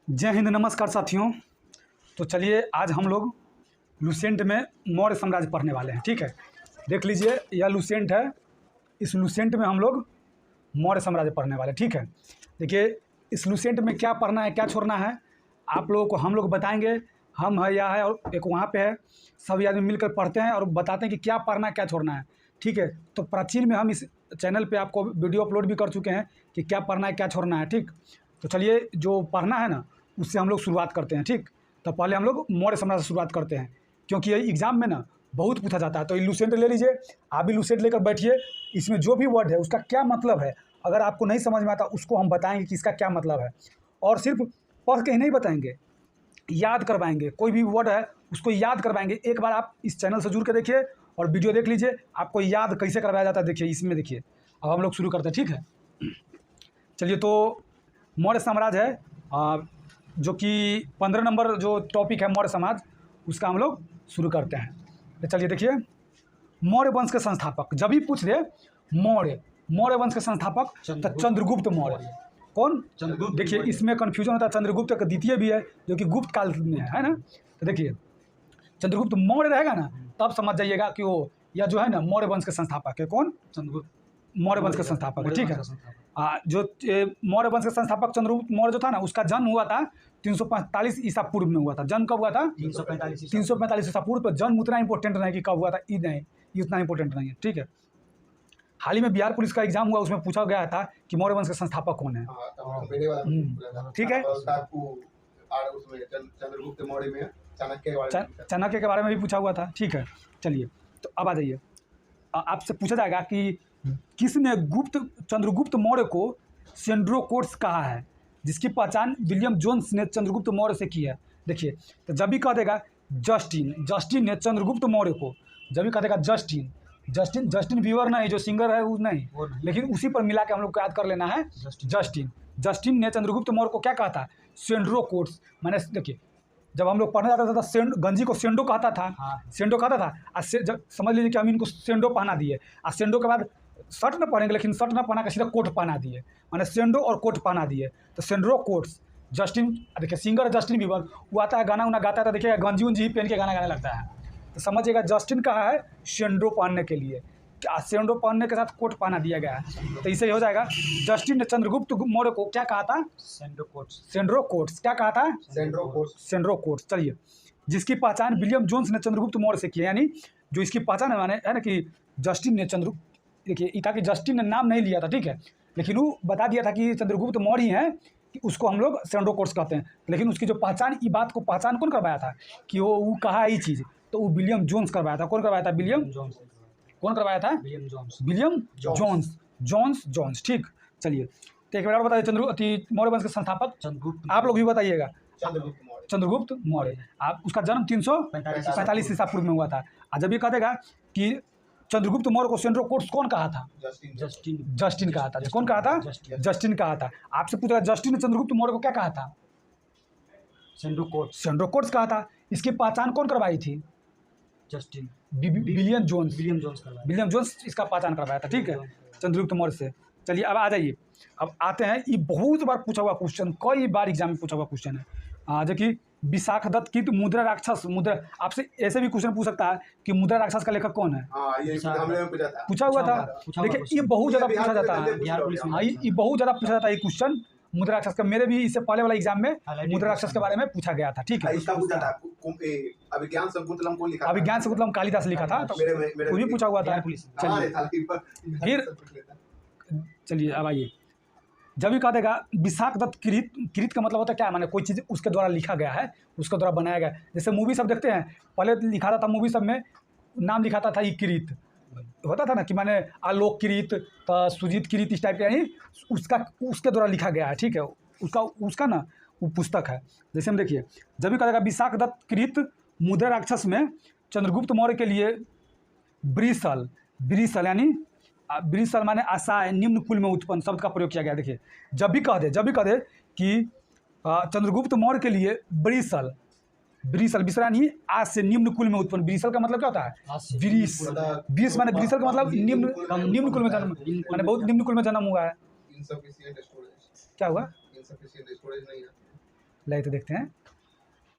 जय हिंद, नमस्कार साथियों। तो चलिए आज हम लोग लुसेंट में मौर्य साम्राज्य पढ़ने वाले हैं। ठीक है, देख लीजिए यह लुसेंट है। इस लुसेंट में हम लोग मौर्य साम्राज्य पढ़ने वाले। ठीक है, देखिए इस लुसेंट में क्या पढ़ना है क्या छोड़ना है आप लोगों को हम लोग बताएंगे। हम है या है और एक वहाँ पे है, सभी आदमी मिलकर पढ़ते हैं और बताते हैं कि क्या पढ़ना है क्या छोड़ना है। ठीक है, तो प्राचीन में हम इस चैनल पे आपको वीडियो अपलोड भी कर चुके हैं कि क्या पढ़ना है क्या छोड़ना है। ठीक, तो चलिए जो पढ़ना है ना उससे हम लोग शुरुआत करते हैं। ठीक, तो पहले हम लोग मौर्य साम्राज्य से शुरुआत करते हैं क्योंकि ये एग्जाम में ना बहुत पूछा जाता है। तो ये लुसेंट ले लीजिए, आप भी लुसेंट लेकर बैठिए। इसमें जो भी वर्ड है उसका क्या मतलब है, अगर आपको नहीं समझ में आता उसको हम बताएंगे कि इसका क्या मतलब है। और सिर्फ पढ़ के ही नहीं बताएंगे, याद करवाएंगे। कोई भी वर्ड है उसको याद करवाएंगे। एक बार आप इस चैनल से जुड़ के देखिए और वीडियो देख लीजिए, आपको याद कैसे करवाया जाता है। देखिए इसमें देखिए। अब हम लोग शुरू करते हैं। ठीक है, चलिए तो मौर्य साम्राज्य है जो कि 15 नंबर जो टॉपिक है मौर्य समाज, उसका हम लोग शुरू करते हैं। तो चलिए देखिए, मौर्य वंश के संस्थापक जब भी पूछ रहे मौर्य वंश के संस्थापक तो चंद्रगुप्त मौर्य। कौन? चंद्रगुप्त। देखिए इसमें कन्फ्यूजन होता है, चंद्रगुप्त का द्वितीय भी है जो कि गुप्त काल में है ना। तो देखिए चंद्रगुप्त मौर्य रहेगा ना तब समझ जाइएगा कि वो यह जो है ना मौर्य वंश के संस्थापक है। कौन? चंद्रगुप्त मौर्य वंश के संस्थापक है। ठीक है, जो मौर्य वंश के संस्थापक चंद्रगुप्त मौर्य जो था ना उसका जन्म हुआ था 345 ईसा पूर्व में हुआ था। जन्म कब हुआ था? 345 ईसा पूर्व। तो जन्म उतना इंपॉर्टेंट नहीं कि कब हुआ था, ये नहीं, ये उतना इंपॉर्टेंट नहीं है। ठीक है, हाल ही में बिहार पुलिस का एग्जाम हुआ, उसमें पूछा गया था कि मौर्य वंश के संस्थापक कौन है। ठीक है, चंद्रगुप्त मौर्य में चाणक्य के बारे में भी पूछा हुआ था। ठीक है, चलिए तो अब आ जाइए, आपसे पूछा जाएगा कि किसने चंद्रगुप्त मौर्य को सेंड्रोकोट्स कहा है, जिसकी पहचान विलियम जोन्स ने चंद्रगुप्त मौर्य से की है। देखिए तो जब भी कह देगा जस्टिन ने चंद्रगुप्त मौर्य को, जब भी कह देगा जस्टिन बीवर नहीं, जो सिंगर है वो नहीं, लेकिन उसी पर मिला के हम लोग को याद कर लेना है। जस्टिन ने चंद्रगुप्त मौर्य को क्या कहा था? सेंड्रोकोट्स। मैंने देखिए जब हम लोग पढ़ने जाता था तो गंजी को सेंडो कहता था। हाँ। सेंडो कहता था। जब समझ लीजिए कि हम इनको सेंडो पहना दिए, और सेंडो के बाद शर्ट न पहनेंगे, लेकिन शर्ट न पहना के सीधा कोट पहना दिए, मैंने सेंडो और कोट पहना दिए। तो सेंड्रो कोट्स। जस्टिन देखिए सिंगर जस्टिन बीबर, वो आता है गाना उना गाता है तो देखिएगा गंजी उंजी ही पहन के गाना गाने लगता है। तो समझिएगा जस्टिन कहा है सेंडो पहनने के लिए, सेंडो पहनने के साथ कोट पहना दिया गया है। तो इसे हो जाएगा जस्टिन ने चंद्रगुप्त मौर्य को क्या कहा था? सेंड्रो कोट्स। क्या कहा था? सेंड्रो कोट्स। चलिए, जिसकी पहचान विलियम जोन्स ने चंद्रगुप्त मौर्य से की है, यानी जो इसकी पहचान है माने है ना कि जस्टिन ने देखिए ये था कि जस्टिन ने नाम नहीं लिया था। ठीक है, लेकिन वो बता दिया था कि चंद्रगुप्त मौर्य हैं, कि उसको हम लोग सेंड्रो कोट्स कहते हैं। लेकिन उसकी जो पहचान, ये बात को पहचान कौन करवाया था कि वो कहा ये चीज़, तो वो विलियम जोन्स करवाया था। कौन करवाया था? William Jones. कौन करवाया था? William Jones. ठीक, चलिए तो एक बार और बताइए, मौर्य वंश के संस्थापक चंद्रगुप्त। आप लोग भी बताइएगा चंद्रगुप्त मौर्य। आप उसका जन्म 345 ईसा पूर्व में हुआ था। और जब ये कह देगा कि चंद्रगुप्त मौर्य को सेंड्रो कोट्स कौन कहा था? जस्टिन कहा था। कौन कहा था? जस्टिन कहा था। आपसे पूछा जस्टिन ने चंद्रगुप्त मौर्य को क्या कहा था? सेंड्रो कोट्स कहा था। इसकी पहचान कौन करवाई थी? जस्टिन। विलियम जोन्स इसका पहचान करवाया था। ठीक है, चंद्रगुप्त मौर्य से। चलिए अब आ जाइए, अब आते हैं, ये बहुत बार पूछा हुआ क्वेश्चन, कई बार एग्जाम में पूछा हुआ क्वेश्चन है। जो कि विशाखदत्त की मुद्रा राक्षस, मुद्रा आपसे ऐसे भी क्वेश्चन पूछ सकता है कि मुद्रा राक्षस का लेखक कौन है? ये पूछा हुआ था। देखिए ये बहुत ज़्यादा पूछा जाता है, ये बहुत ज़्यादा पूछा जाता है ये क्वेश्चन मुद्रा राक्षस का। मेरे भी इससे पहले वाला एग्जाम में मुद्रा राक्षस के बारे में पूछा गया था। ठीक है, अभिज्ञान शकुंतलम कालिदास लिखा था, तो वो भी पूछा हुआ था। फिर चलिए अब आइए, जब भी कह देगा विशाखदत्त कृत का मतलब होता है क्या? माने कोई चीज़ उसके द्वारा लिखा गया है, उसके द्वारा बनाया गया। जैसे मूवी सब देखते हैं, पहले लिखा था मूवी सब में नाम लिखाता था, ये कृत होता था ना कि माने आलोक कृत, सुजीत कृत, इस टाइप का, यानी उसके द्वारा लिखा गया है। ठीक है, उसका ना वो पुस्तक है। जैसे हम देखिए, जब भी कह देगा विशाखदत्त कृत मुद्रा राक्षस में चंद्रगुप्त मौर्य के लिए ब्रिसल यानी ब्रिसल माने आशा निम्न कुल में उत्पन्न शब्द का प्रयोग किया गया। देखिए जब भी कह दे कि चंद्रगुप्त मौर्य के लिए ब्रिसल यानी आज से निम्न कुल में उत्पन्न। ब्रिसल का मतलब क्या होता है? ब्रिस माने ब्रिसल का मतलब निम्न कुल में जन्म, माने बहुत निम्न कुल में जन्म हुआ है। क्या हुआ? लाइए तो देखते हैं।